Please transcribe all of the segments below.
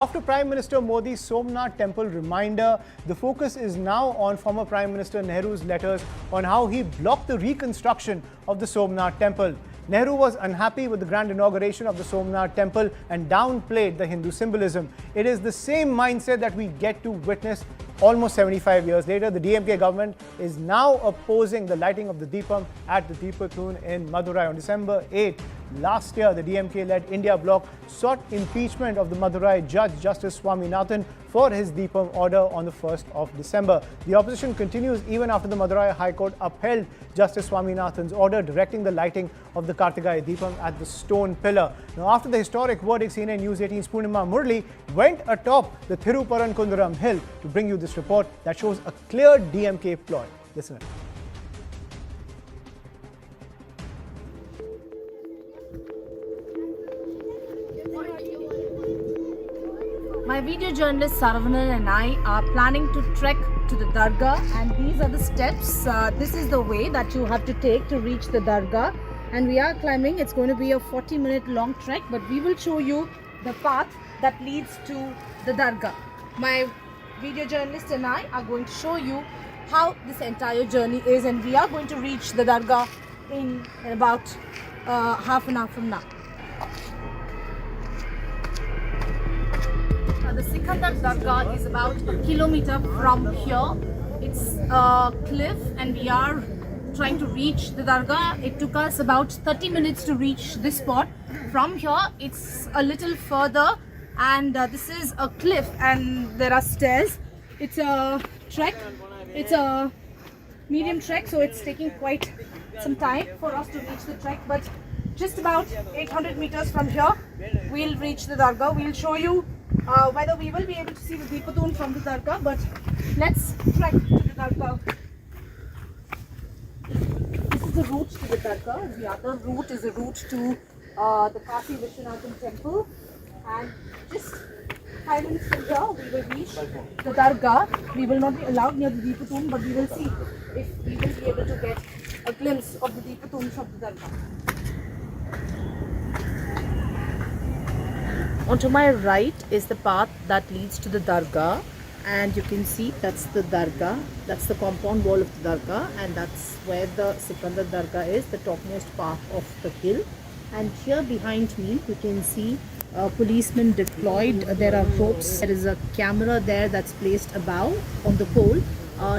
After Prime Minister Modi's Somnath temple reminder, the focus is now on former Prime Minister Nehru's letters on how he blocked the reconstruction of the Somnath temple. Nehru was unhappy with the grand inauguration of the Somnath temple and downplayed the Hindu symbolism. It is the same mindset that we get to witness almost 75 years later. The DMK government is now opposing the lighting of the Deepam at the Deepatun in Madurai on December 8. Last year, the DMK-led India bloc sought impeachment of the Madurai judge, Justice Swaminathan, for his Deepam order on the 1st of December. The opposition continues even after the Madurai High Court upheld Justice Swaminathan's order directing the lighting of the Kartigai Deepam at the stone pillar. Now, after the historic verdict, CNN News 18's Purnima Murli went atop the Tiruparan Kundram hill to bring you this report that shows a clear DMK ploy. Listen in. My video journalist Saravanan and I are planning to trek to the Dargah, and these are the steps. This is the way that you have to take to reach the Dargah, and we are climbing. It's going to be a 40-minute long trek, but we will show you the path that leads to the Dargah. My video journalist and I are going to show you how this entire journey is, and we are going to reach the Dargah in about half an hour from now. The Sikandar Dargah is about a kilometer from here. It's a cliff and we are trying to reach the Dargah. It took us about 30 minutes to reach this spot. From here it's a little further, and this is a cliff and there are stairs. It's a trek. It's a medium trek, so it's taking quite some time for us to reach the trek, but just about 800 meters from here we'll reach the Dargah. We'll show you whether we will be able to see the Deepatun from the Dargah, but let's trek to the Dargah. This is the route to the Dargah. The other route is a route to the Kasi Vishwanathan temple, and just 5 minutes from here we will reach the Dargah. We will not be allowed near the Deepatun, but we will see if we will be able to get a glimpse of the Deepatun from the Dargah. Onto my right is the path that leads to the Dargah, and you can see that's the Dargah, that's the compound wall of the Dargah, and that's where the Sikandar Dargah is, the topmost part of the hill. And here behind me you can see policemen deployed. There are ropes, there is a camera there that's placed above on the pole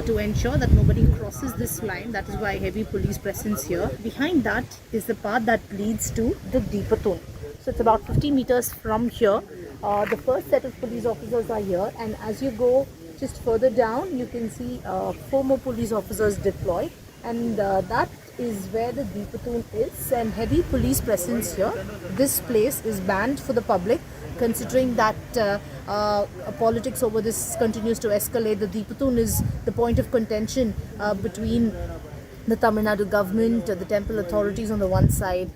to ensure that nobody crosses this line. That is why heavy police presence here. Behind that is the path that leads to the Deepatun. So it's about 50 meters from here. The first set of police officers are here, and as you go just further down you can see 4 more police officers deployed, and that is where the Deepatun is, and heavy police presence here. This place is banned for the public, considering that politics over this continues to escalate. The Deepatun is the point of contention between the Tamil Nadu government, the temple authorities on the one side,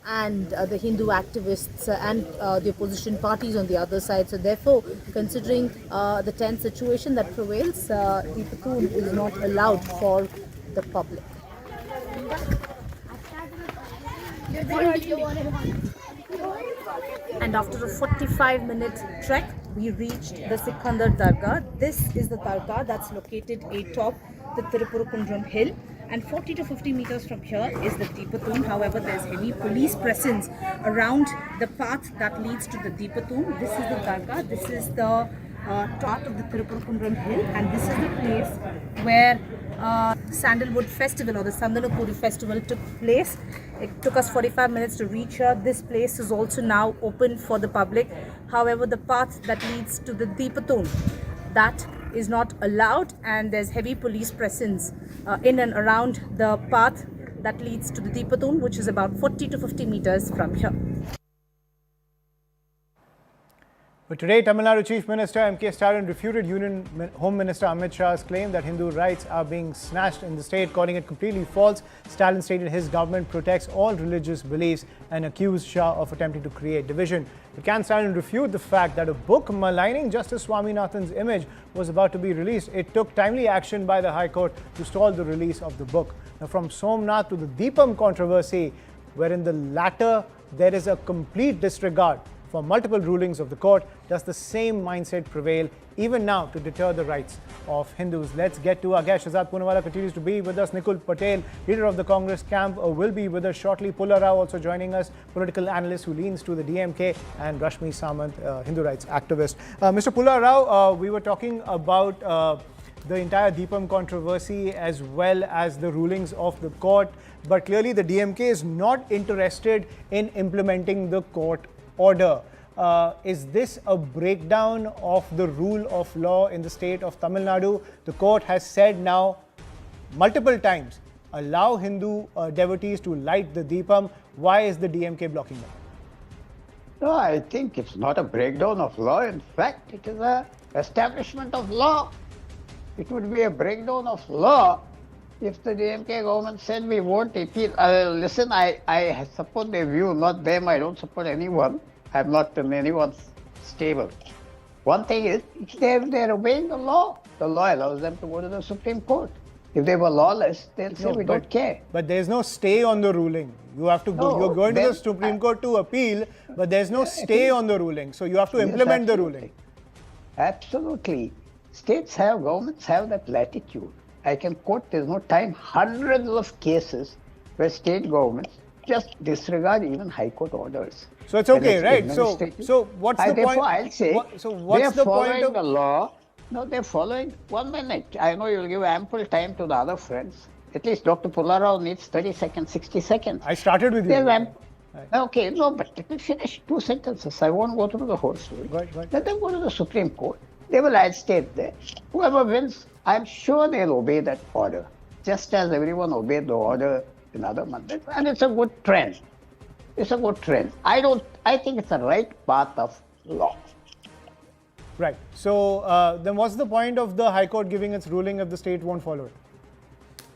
and the Hindu activists and the opposition parties on the other side. So therefore, considering the tense situation that prevails, Deepatun is not allowed for the public. And after a 45-minute trek, we reached the Sikandar Dargah. This is the Dargah that's located atop the Tiruparan Kundram hill, and 40 to 50 meters from here is the Deepatun. However, there's heavy police presence around the path that leads to the Deepatun. This is the Dargah. This is the top of the Tiruparan Kundram hill, and this is the place where Sandalwood Festival or the Sandanapuri Festival took place. It took us 45 minutes to reach here. This place is also now open for the public. However, the path that leads to the Deepatun, that is not allowed, and there's heavy police presence in and around the path that leads to the Deepatun, which is about 40 to 50 meters from here. But today, Tamil Nadu Chief Minister M.K. Stalin refuted Union Home Minister Amit Shah's claim that Hindu rights are being snatched in the state, calling it completely false. Stalin stated his government protects all religious beliefs and accused Shah of attempting to create division. But can Stalin refute the fact that a book maligning Justice Swaminathan's image was about to be released? It took timely action by the High Court to stall the release of the book. Now, from Somnath to the Deepam controversy, wherein the latter there is a complete disregard for multiple rulings of the court. Does the same mindset prevail even now to deter the rights of Hindus? Let's get to our guest. Shahzad Poonawala continues to be with us. Nikul Patel, leader of the Congress camp, will be with us shortly. Pulla Rao also joining us, political analyst who leans to the DMK, and Rashmi Samant, Hindu rights activist. Mr. Pulla Rao, we were talking about the entire Deepam controversy as well as the rulings of the court, but clearly the DMK is not interested in implementing the court order. Is this a breakdown of the rule of law in the state of Tamil Nadu? The court has said now multiple times, allow Hindu devotees to light the Deepam. Why is the DMK blocking that? No, I think it's not a breakdown of law. In fact, it is a establishment of law. It would be a breakdown of law if the DMK government said we won't appeal. Listen, I support their view, not them. I don't support anyone. I'm not in anyone's stable. One thing is, they're obeying the law. The law allows them to go to the Supreme Court. If they were lawless, they'll say we don't care. But there's no stay on the ruling. You have to go. You're going to the Supreme Court to appeal, but there's no stay on the ruling. So you have to implement the ruling. Absolutely. States have, governments have that latitude. I can quote, there's no time, hundreds of cases where state governments just disregard even High Court orders. So it's okay, right? So what's the therefore, point? I'll say So what's the point of the law? No, they're following 1 minute. I know you'll give ample time to the other friends. At least Dr. Pulla Rao needs 30 seconds, 60 seconds. I started with you. Okay, no, but let me finish 2 sentences. I won't go through the whole story. Let them go to the Supreme Court. They will add state there. Whoever wins, I'm sure they'll obey that order, just as everyone obeyed the order in other mandats. And it's a good trend. It's a good trend. I think it's the right path of law. Right. So then what's the point of the High Court giving its ruling if the state won't follow it?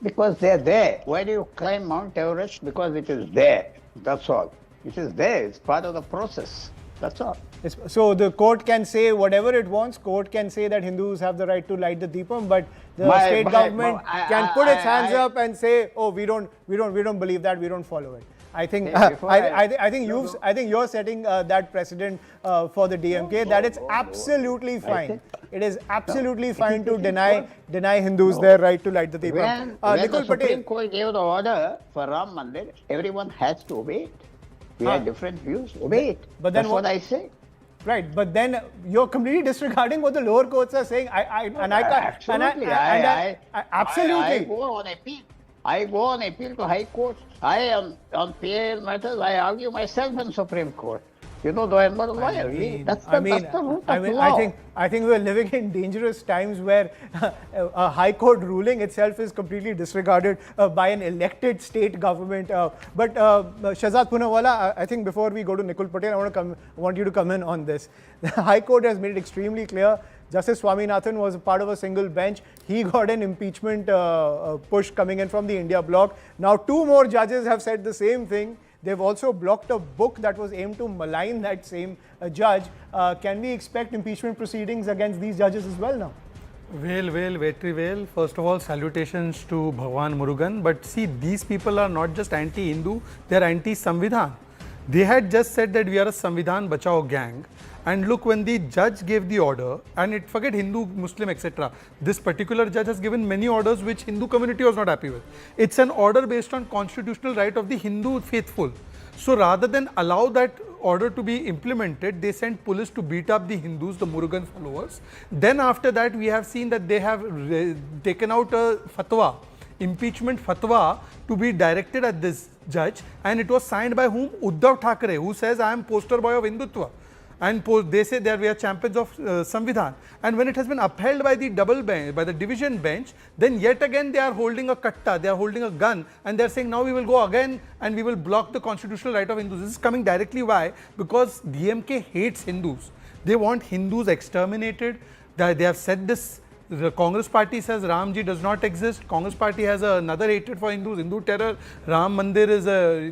Because they're there. Why do you climb Mount Everest? Because it is there. That's all. It is there. It's part of the process. That's all. So the court can say whatever it wants. Court can say that Hindus have the right to light the Deepam, but the state government can put its hands up and say, "Oh, we don't believe that. We don't follow it." I think I think you're setting that precedent for the DMK that it's absolutely fine. It is absolutely fine to deny Hindus their right to light the Deepam. When the Supreme Court gave the order for Ram Mandir, everyone has to obey it. We have different views. Obey it. But then that's what I say. Right, but then you're completely disregarding what the lower courts are saying. Absolutely. I go on appeal. I go on appeal to High Court. I am on PAL matters. I argue myself in Supreme Court. You know, though I'm not a lawyer. That's the root of law. I think we're living in dangerous times where a High Court ruling itself is completely disregarded by an elected state government. But Shahzad Poonawala, I think before we go to Nikul Patel, I want you to come in on this. The High Court has made it extremely clear. Justice Swaminathan was a part of a single bench. He got an impeachment push coming in from the India bloc. Now 2 more judges have said the same thing. They've also blocked a book that was aimed to malign that same judge. Can we expect impeachment proceedings against these judges as well now? Well, very well. First of all, salutations to Bhagwan Murugan. But see, these people are not just anti-Hindu, they are anti-Samvidhan. They had just said that we are a Samvidhan Bachao gang. And look, when the judge gave the order, and forget Hindu, Muslim, etc. This particular judge has given many orders which Hindu community was not happy with. It's an order based on constitutional right of the Hindu faithful. So rather than allow that order to be implemented, they sent police to beat up the Hindus, the Murugan followers. Then after that, we have seen that they have taken out a fatwa, impeachment fatwa, to be directed at this judge, and it was signed by whom? Uddhav Thackeray, who says, I am poster boy of Hindutva. And they say that we are champions of Samvidhan. And when it has been upheld by the double bench, by the division bench, then yet again they are holding a katta, they are holding a gun, and they are saying now we will go again and we will block the constitutional right of Hindus. This is coming directly why? Because DMK hates Hindus. They want Hindus exterminated. They have said this. The Congress party says Ramji does not exist. Congress party has another hatred for Hindus, Hindu terror. Ram Mandir is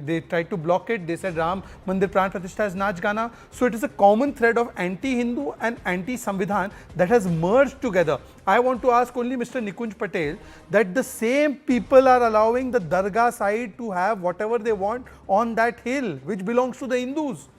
they tried to block it. They said Ram Mandir Pran Pratishtha is Naach Gana. So it is a common thread of anti-Hindu and anti-Samvidhan that has merged together. I want to ask only Mr. Nikunj Patel that the same people are allowing the Dargah side to have whatever they want on that hill, which belongs to the Hindus.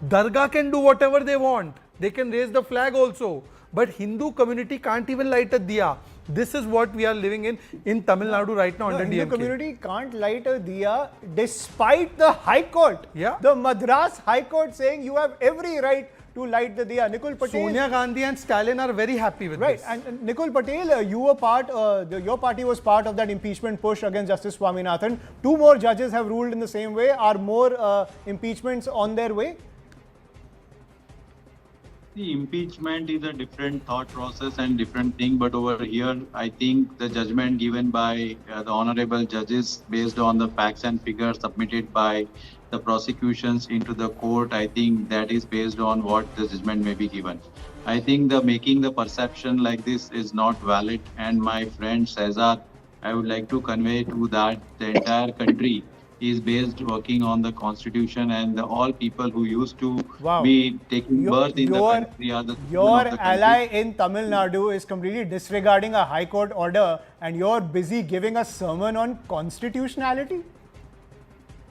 Dargah can do whatever they want. They can raise the flag also. But Hindu community can't even light a diya. This is what we are living in Tamil Nadu right now under Hindu DMK. community can't light a diya despite the High Court. Yeah. The Madras High Court saying you have every right to light the diya. Nikul Patel. Sonia Gandhi and Stalin are very happy with Right, this. and Nikul Patel, you were part, your party was part of that impeachment push against Justice Swaminathan. 2 more judges have ruled in the same way. Are more impeachments on their way? The impeachment is a different thought process and different thing, but over here, I think the judgment given by the honorable judges based on the facts and figures submitted by the prosecutions into the court, I think that is based on what the judgment may be given. I think the making the perception like this is not valid, and my friend Cesar, I would like to convey to that the entire country is based working on the constitution, and all people who used to be taking birth in the country are the citizens your of the ally country. in Tamil Nadu is completely disregarding a High Court order, and you're busy giving a sermon on constitutionality?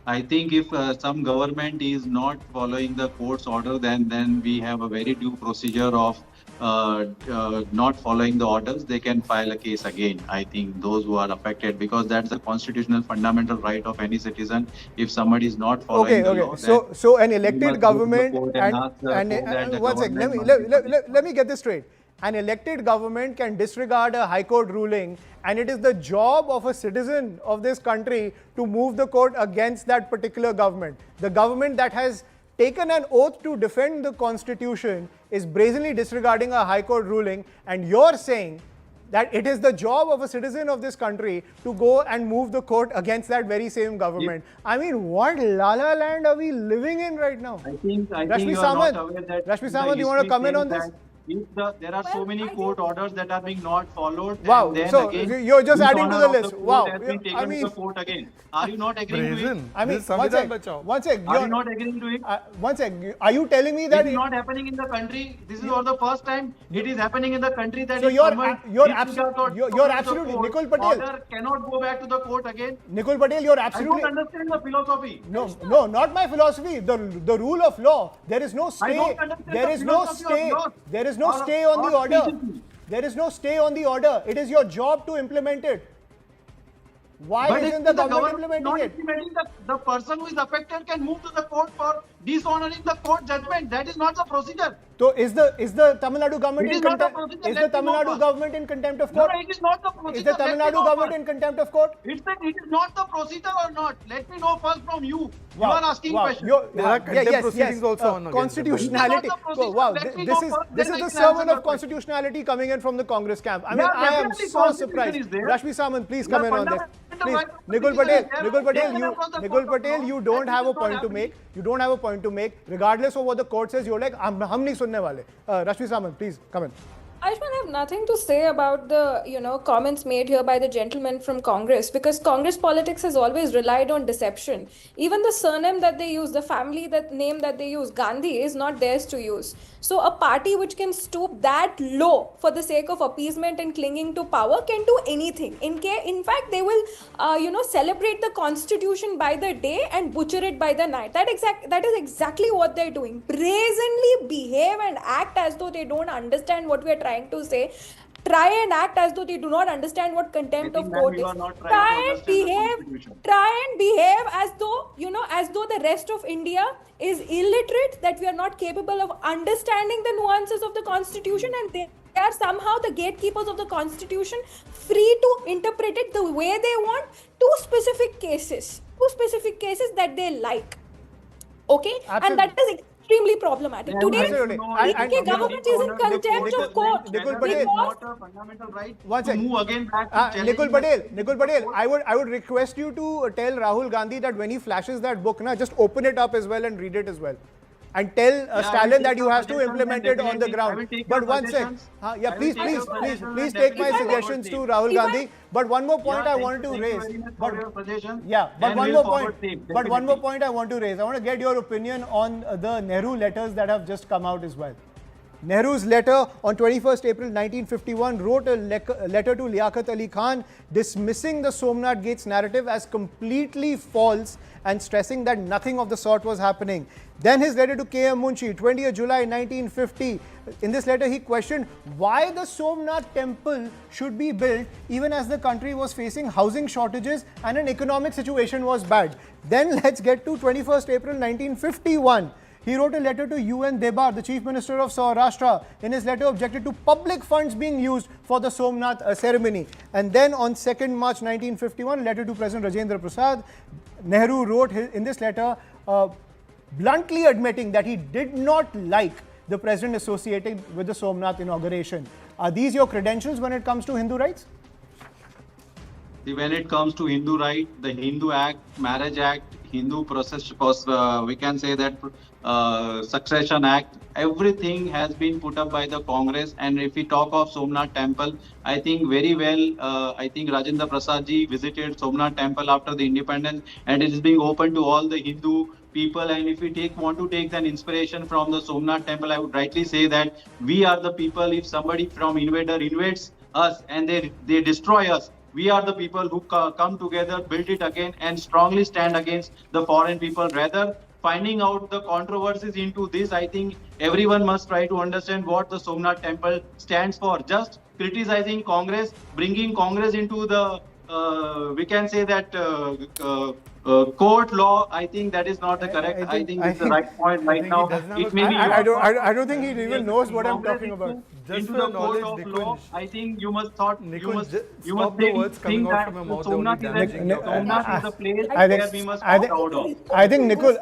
I think if some government is not following the court's order, then we have a very due procedure of not following the orders. They can file a case again. I think those who are affected, because that's a constitutional fundamental right of any citizen. If somebody is not following the law, So an we elected must go to the government court and ask the court that the one second, government let me get this straight. An elected government can disregard a High Court ruling, and it is the job of a citizen of this country to move the court against that particular government. The government that has taken an oath to defend the constitution is brazenly disregarding a High Court ruling, and you're saying that it is the job of a citizen of this country to go and move the court against that very same government. I mean, what la-la land are we living in right now? I think Rashmi you are not Samant, aware that Rashmi the Samant, you want to history come in says on this? that if there are so many court orders that are being not followed, Wow, and then so again, you're just adding to dishonor the of list. court Wow, has been taken I mean, to the court again. Are you not agreeing to it? Brazen. I mean, This is Samvidhan Bachao. one sec, Are you not agreeing to it? one sec, are you telling me that It is not happening in the country. This is for the first time it is happening in the country that So if you're someone absolutely disregards or Nikul Patel. order cannot go back to the court again. Nikul Patel, you're I absolutely don't understand the philosophy. no, not my philosophy. The rule of law. There is no I stay. don't understand There the is no philosophy of stay. yours. There is no Or- stay on the or order. PCC. There is no stay on the order. It is your job to implement it. Why But isn't if the the government government not implementing it? implementing, the person who is affected can move to the court for dishonoring the court judgment. That is not the procedure. So is the Tamil Nadu government It in is not the contempt? procedure. Is the Let me Tamil know Nadu first. government in contempt of No, court? it is not the procedure. Is the Tamil Let me Nadu know government first. in contempt of court? It is not the procedure or not. Let me know first from you. You Wow, are asking wow. questions. There are contempt proceedings also on against them. Constitutionality. This is not the procedure. Wow, Let me this know is first, this then is I the can sermon answer of your constitutionality coming in from the Congress camp. I mean, Yeah, I am definitely so constitution surprised. is there. Rashmi Samant, please come in on this. Please, right Nikul constitution Patel, is there. Nikul Patel, Taken up from the Nikul court of Patel, law. you don't And have this a is not point to happening. make. You don't have a point to make, regardless of what the court says. You're like, hum nahi sunne wale. Rashmi Samant, please come in. Ayushman, I have nothing to say about the comments made here by the gentleman from Congress, because Congress politics has always relied on deception. Even the surname that they use, the family name that they use, Gandhi, is not theirs to use. So a party which can stoop that low for the sake of appeasement and clinging to power can do anything. In fact, they will celebrate the constitution by the day and butcher it by the night. That is exactly what they're doing. Brazenly behave and act as though they don't understand what we're trying to say. Try and act as though they do not understand what contempt I of think, court ma'am, you is. are not trying to understand the Try and behave as though the rest of India is illiterate, that we are not capable of understanding the nuances of the constitution, and they are somehow the gatekeepers of the constitution, free to interpret it the way they want to specific cases that they like. Okay? Absolutely. And that is extremely problematic. Yeah, Today, absolutely. the government is in contempt of court. Nikul That is Patel. not a fundamental right One to second. move again back to Nikul challenging Patel, I would request you to tell Rahul Gandhi that when he flashes that book, just open it up as well and read it as well. And tell I will Stalin take that you your have to suggestions implement and it on the definitely I ground. will take But your one sec. suggestions. Yeah, I will please take your suggestions and take my definitely suggestions to forward Rahul If I- Gandhi. But one more point I Yeah, wanted to thank you raise. very much for your suggestions. Yeah, but And one we'll more point. forward same, But one more definitely. point I want to raise. I want to get your opinion on the Nehru letters that have just come out as well. Nehru's letter on 21st April 1951 wrote a letter to Liaquat Ali Khan dismissing the Somnath Gates narrative as completely false and stressing that nothing of the sort was happening. Then his letter to K.M. Munshi, 20th July 1950. In this letter, he questioned why the Somnath temple should be built even as the country was facing housing shortages and an economic situation was bad. Then let's get to 21st April 1951. He wrote a letter to UN Debar, the Chief Minister of Saurashtra. In his letter, objected to public funds being used for the Somnath ceremony. And then on 2nd March 1951, letter to President Rajendra Prasad, Nehru wrote in this letter bluntly admitting that he did not like the president associated with the Somnath inauguration. Are these your credentials when it comes to Hindu rights? See, when it comes to Hindu right, the Hindu Act, Marriage Act, Hindu process, we can say that Succession Act, everything has been put up by the Congress. And if we talk of Somnath Temple, I think very well, I think Rajendra Prasad ji visited Somnath Temple after the independence, and it is being open to all the Hindu people. And if we want to take an inspiration from the Somnath Temple, I would rightly say that we are the people. If somebody from invader invades us and they destroy us, we are the people who come together, build it again, and strongly stand against the foreign people. Rather, finding out the controversies into this, I think everyone must try to understand what the Somnath Temple stands for. Just criticizing Congress, bringing Congress into the, we can say that court law, I think that is not the correct. I think it's the right point right now. It may be. I don't think he even knows what I'm talking about. Just into the court of law, I think you must thought you must the words coming out from your mouth. Somnath is a place where we must opt out of. I think Nikul,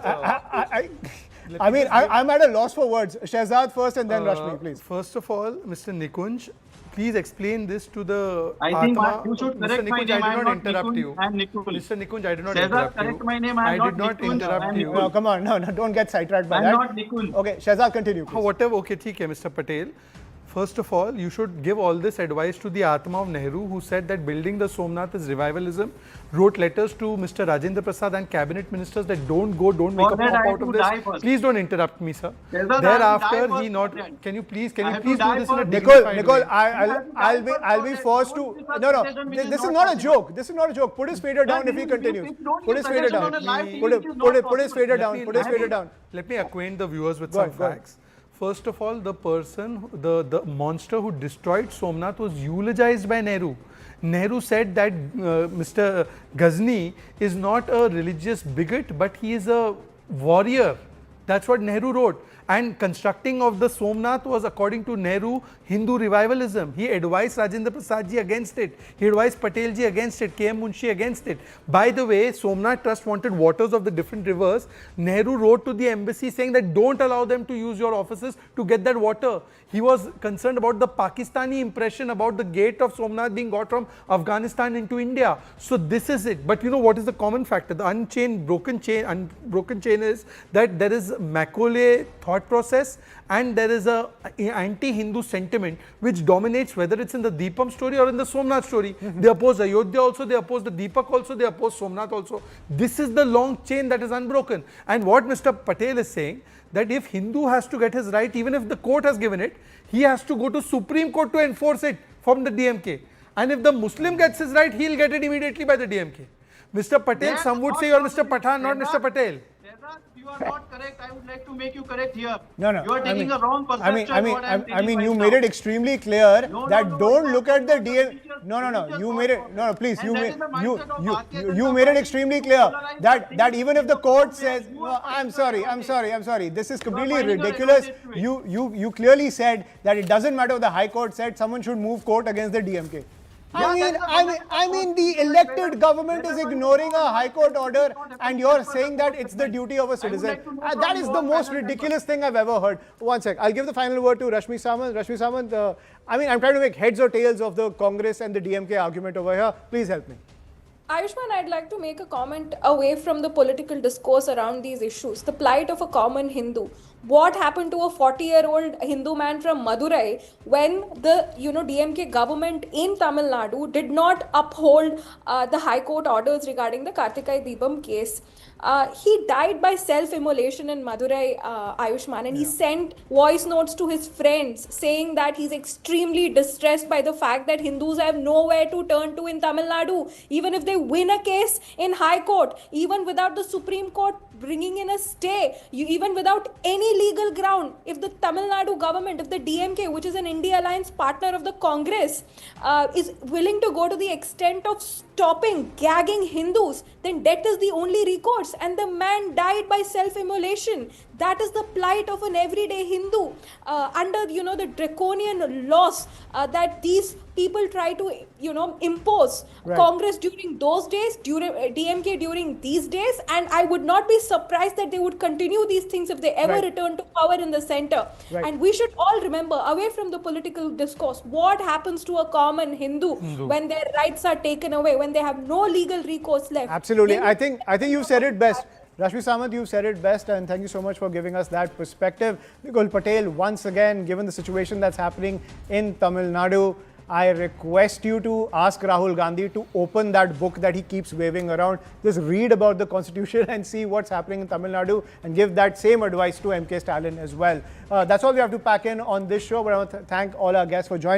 I mean, I'm at a loss for words. Shehzad first and then Rashmi, please. First of all, Mr. Nikunj, please explain this to the I think Atma. you should correct Mr. my Nikunj, name. I did not interrupt Nikunj, you. I am Nikunj. Mr. Nikunj, I did not Shehzad, interrupt correct you. my name. I am did not Nikunj. interrupt I am you. Nikunj. No, come on, no, don't get sidetracked by I am that. not Nikunj. Okay, Shehzad, continue, please. Whatever, okay, theek hai, Mr. Patel. First of all, you should give all this advice to the Atma of Nehru, who said that building the Somnath is revivalism, wrote letters to Mr. Rajendra Prasad and cabinet ministers that don't make a pop out of this. Please don't interrupt me, sir. Thereafter, he not. Can you please do this in a dignified way? I'll be forced to. No. This is not a joke. This is not a joke. Put his fader down if he continues. Put his fader down. Put his fader down. Put his fader down. Let me acquaint the viewers with some facts. First of all, the person, the monster who destroyed Somnath was eulogized by Nehru. Nehru said that Mr. Ghazni is not a religious bigot, but he is a warrior. That's what Nehru wrote. And constructing of the Somnath was, according to Nehru, Hindu revivalism. He advised Rajendra Prasad ji against it. He advised Patel ji against it. K.M. Munshi against it. By the way, Somnath Trust wanted waters of the different rivers. Nehru wrote to the embassy saying that don't allow them to use your offices to get that water. He was concerned about the Pakistani impression about the gate of Somnath being got from Afghanistan into India. So this is it. But you know what is the common factor? The unbroken chain is that there is Macaulay thought process and there is a anti-Hindu sentiment which dominates, whether it's in the Deepam story or in the Somnath story. They oppose Ayodhya also, they oppose the Deepak also, they oppose Somnath also. This is the long chain that is unbroken. And what Mr. Patel is saying, that if Hindu has to get his right, even if the court has given it, he has to go to Supreme Court to enforce it from the DMK. And if the Muslim gets his right, he'll get it immediately by the DMK. Mr. Patel, some would say you are Mr. Pathan, not Mr. Patel. You are not correct. I would like to make you correct here. No. You are taking a wrong perception. I mean, you made it extremely clear that don't look at the DM. No. You made it. No, please. You made it extremely clear that even if the court says, no, I'm sorry. This is completely ridiculous. You clearly said that it doesn't matter if the High Court said someone should move court against the DMK. I mean, the elected government is ignoring a High Court order, and you're saying that it's the duty of a citizen. That is the most ridiculous thing I've ever heard. One sec, I'll give the final word to Rashmi Samant. Rashmi Samant, I'm trying to make heads or tails of the Congress and the DMK argument over here. Please help me. Ayushman, I'd like to make a comment away from the political discourse around these issues. The plight of a common Hindu. What happened to a 40-year-old Hindu man from Madurai when the DMK government in Tamil Nadu did not uphold the High Court orders regarding the Kartikai Deepam case? He died by self-immolation in Madurai, Ayushman, and he sent voice notes to his friends saying that he's extremely distressed by the fact that Hindus have nowhere to turn to in Tamil Nadu. Even if they win a case in High Court, even without the Supreme Court bringing in a stay, even without any legal ground, if the Tamil Nadu government, if the DMK, which is an India Alliance partner of the Congress, is willing to go to the extent of stopping gagging Hindus, then death is the only recourse. And the man died by self-immolation. That is the plight of an everyday Hindu under the draconian laws that these people try to impose. Right. Congress during those days, DMK during these days, and I would not be surprised that they would continue these things if they ever Right. return to power in the center. Right. And we should all remember, away from the political discourse, what happens to a common Hindu when their rights are taken away, when they have no legal recourse left. Absolutely. Then- I think you said it best. Rashmi Samant, you said it best, and thank you so much for giving us that perspective. Nikul Patel, once again, given the situation that's happening in Tamil Nadu, I request you to ask Rahul Gandhi to open that book that he keeps waving around. Just read about the constitution and see what's happening in Tamil Nadu and give that same advice to MK Stalin as well. That's all we have to pack in on this show, but I want to thank all our guests for joining.